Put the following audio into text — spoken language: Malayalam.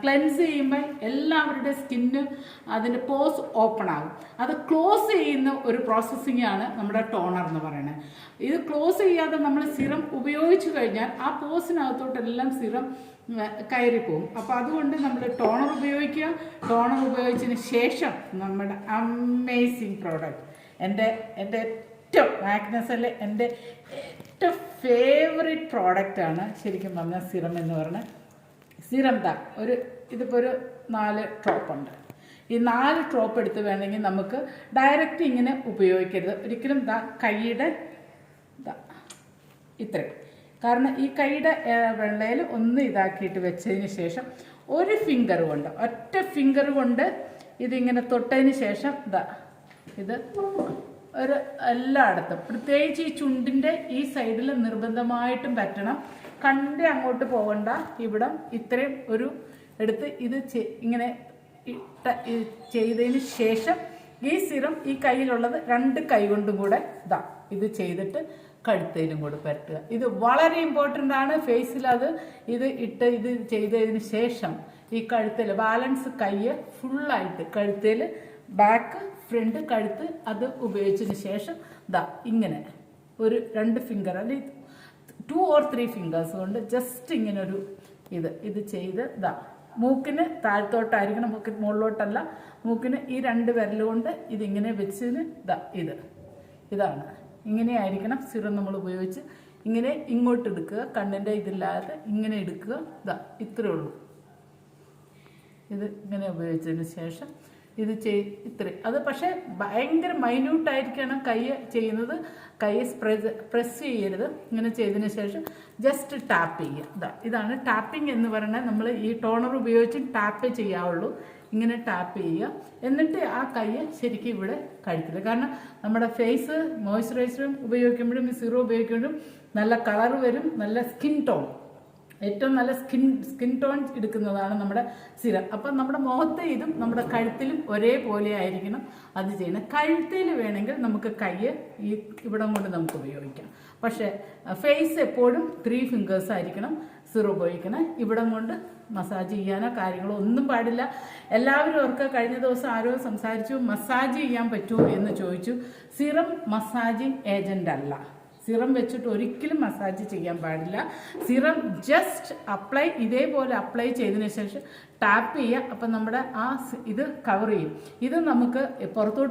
ക്ലെൻസ് ചെയ്യുമ്പോൾ എല്ലാവരുടെ സ്കിന്ന് അതിൻ്റെ പോസ് ഓപ്പൺ ആകും. അത് ക്ലോസ് ചെയ്യുന്ന ഒരു പ്രോസസ്സിംഗ് ആണ് നമ്മുടെ ടോണർ എന്ന് പറയുന്നത്. ഇത് ക്ലോസ് ചെയ്യാതെ നമ്മൾ സിറം ഉപയോഗിച്ചു കഴിഞ്ഞാൽ ആ പോസിനകത്തോട്ടെല്ലാം സിറം കയറിപ്പോവും. അപ്പോൾ അതുകൊണ്ട് നമ്മൾ ടോണർ ഉപയോഗിക്കുക. ടോണർ ഉപയോഗിച്ചതിന് ശേഷം നമ്മുടെ അമേസിങ് പ്രോഡക്റ്റ്, എൻ്റെ ഏറ്റവും മാഗ്നസിലെ എൻ്റെ ഏറ്റവും ഫേവറേറ്റ് പ്രോഡക്റ്റാണ് ശരിക്കും പറഞ്ഞാൽ സിറം എന്ന് പറഞ്ഞാൽ. സിറം ഇതിപ്പോൾ ഒരു 4 ഡ്രോപ്പ് ഉണ്ട്. ഈ 4 ഡ്രോപ്പ് എടുത്ത് വേണമെങ്കിൽ നമുക്ക് ഡയറക്റ്റ് ഇങ്ങനെ ഉപയോഗിക്കരുത് ഒരിക്കലും. കൈയുടെ ഇത്രയും, കാരണം ഈ കൈയുടെ വെള്ളയിൽ ഒന്ന് ഇതാക്കിയിട്ട് വെച്ചതിന് ശേഷം ഒരു ഫിംഗർ കൊണ്ട്, ഒറ്റ ഫിംഗർ കൊണ്ട് ഇതിങ്ങനെ തൊട്ടതിന് ശേഷം ഇത് ഒരു എല്ലായിടത്തും, പ്രത്യേകിച്ച് ഈ ചുണ്ടിൻ്റെ ഈ സൈഡിൽ നിർബന്ധമായിട്ടും പറ്റണം. കണ്ട് അങ്ങോട്ട് പോകണ്ട. ഇവിടം ഇത്രയും ഒരു എടുത്ത് ഇത് ഇങ്ങനെ ചെയ്തതിന് ശേഷം ഈ സിറം ഈ കയ്യിലുള്ളത് 2 കൈ കൊണ്ടും കൂടെ ഇത് ചെയ്തിട്ട് കഴുത്തേലും കൂടെ പരട്ടുക. ഇത് വളരെ ഇമ്പോർട്ടൻ്റ് ആണ് ഫേസിൽ. ഇത് ചെയ്തതിന് ശേഷം ഈ കഴുത്തിൽ ബാലൻസ് കൈ ഫുള്ളായിട്ട് കഴുത്തേൽ ബാക്ക് ഫ്രണ്ട് കഴുത്ത് അത് ഉപയോഗിച്ചതിന് ശേഷം ഇങ്ങനെ ഒരു 2 ഫിംഗർ അല്ലെങ്കിൽ 2 or 3 ഫിംഗേഴ്സ് കൊണ്ട് ജസ്റ്റ് ഇങ്ങനെ ഒരു ഇത് ചെയ്ത് മൂക്കിന് താഴത്തോട്ടായിരിക്കണം, മൂക്കിന് മുകളിലോട്ടല്ല. മൂക്കിന് ഈ 2 വിരൽ കൊണ്ട് ഇതിങ്ങനെ വെച്ചതിന് ഇതാണ് ഇങ്ങനെയായിരിക്കണം സിറം നമ്മൾ ഉപയോഗിച്ച്. ഇങ്ങനെ ഇങ്ങോട്ട് എടുക്കുക, കണ്ണിൻ്റെ ഇതില്ലാതെ ഇങ്ങനെ എടുക്കുക. ഇത്രയേ ഉള്ളൂ. ഇത് ഇങ്ങനെ ഉപയോഗിച്ചതിന് ശേഷം ഇത് ഇത്രയും. അത് പക്ഷേ ഭയങ്കര മൈന്യൂട്ടായിരിക്കണം കൈ ചെയ്യുന്നത്. കൈ പ്രസ് ചെയ്യരുത്. ഇങ്ങനെ ചെയ്തതിന് ശേഷം ജസ്റ്റ് ടാപ്പ് ചെയ്യുക. ഇതാണ് ടാപ്പിംഗ് എന്ന് പറയുന്നത്. നമ്മൾ ഈ ടോണർ ഉപയോഗിച്ച് ടാപ്പ് ചെയ്യാവുള്ളൂ. ഇങ്ങനെ ടാപ്പ് ചെയ്യുക. എന്നിട്ട് ആ കൈ ശരിക്കും ഇവിടെ കഴുത്തില്ല. കാരണം നമ്മുടെ ഫേസ് മോയ്സ്ചറൈസറും ഉപയോഗിക്കുമ്പോഴും സിറം ഉപയോഗിക്കുമ്പോഴും നല്ല കളർ വരും, നല്ല സ്കിൻ ടോൺ, ഏറ്റവും നല്ല സ്കിൻ ടോൺ എടുക്കുന്നതാണ് നമ്മുടെ സിറം. അപ്പം നമ്മുടെ മുഖത്തെ ഇതും നമ്മുടെ കഴുത്തിലും ഒരേപോലെ ആയിരിക്കണം അത് ചെയ്യണം. കഴുത്തിൽ വേണമെങ്കിൽ നമുക്ക് കൈ ഇവിടം കൊണ്ട് നമുക്ക് ഉപയോഗിക്കാം. പക്ഷേ ഫേസ് എപ്പോഴും 3 ഫിംഗേഴ്സ് ആയിരിക്കണം സിറം ഉപയോഗിക്കണം. ഇവിടം കൊണ്ട് മസാജ് ചെയ്യാനോ കാര്യങ്ങളോ ഒന്നും പാടില്ല. എല്ലാവരും അവർക്ക് കഴിഞ്ഞ ദിവസം ആരോ സംസാരിച്ചു മസാജ് ചെയ്യാൻ പറ്റുമോ എന്ന് ചോദിച്ചു. സിറം മസാജിങ് ഏജൻ്റ് അല്ല. സിറം വെച്ചിട്ട് ഒരിക്കലും മസാജ് ചെയ്യാൻ പാടില്ല. സിറം ജസ്റ്റ് ഇതേപോലെ അപ്ലൈ ചെയ്തതിന് ശേഷം ടാപ്പ് ചെയ്യുക. അപ്പം നമ്മുടെ ഇത് കവർ ചെയ്യും. ഇത് നമുക്ക് പുറത്തോട്ട്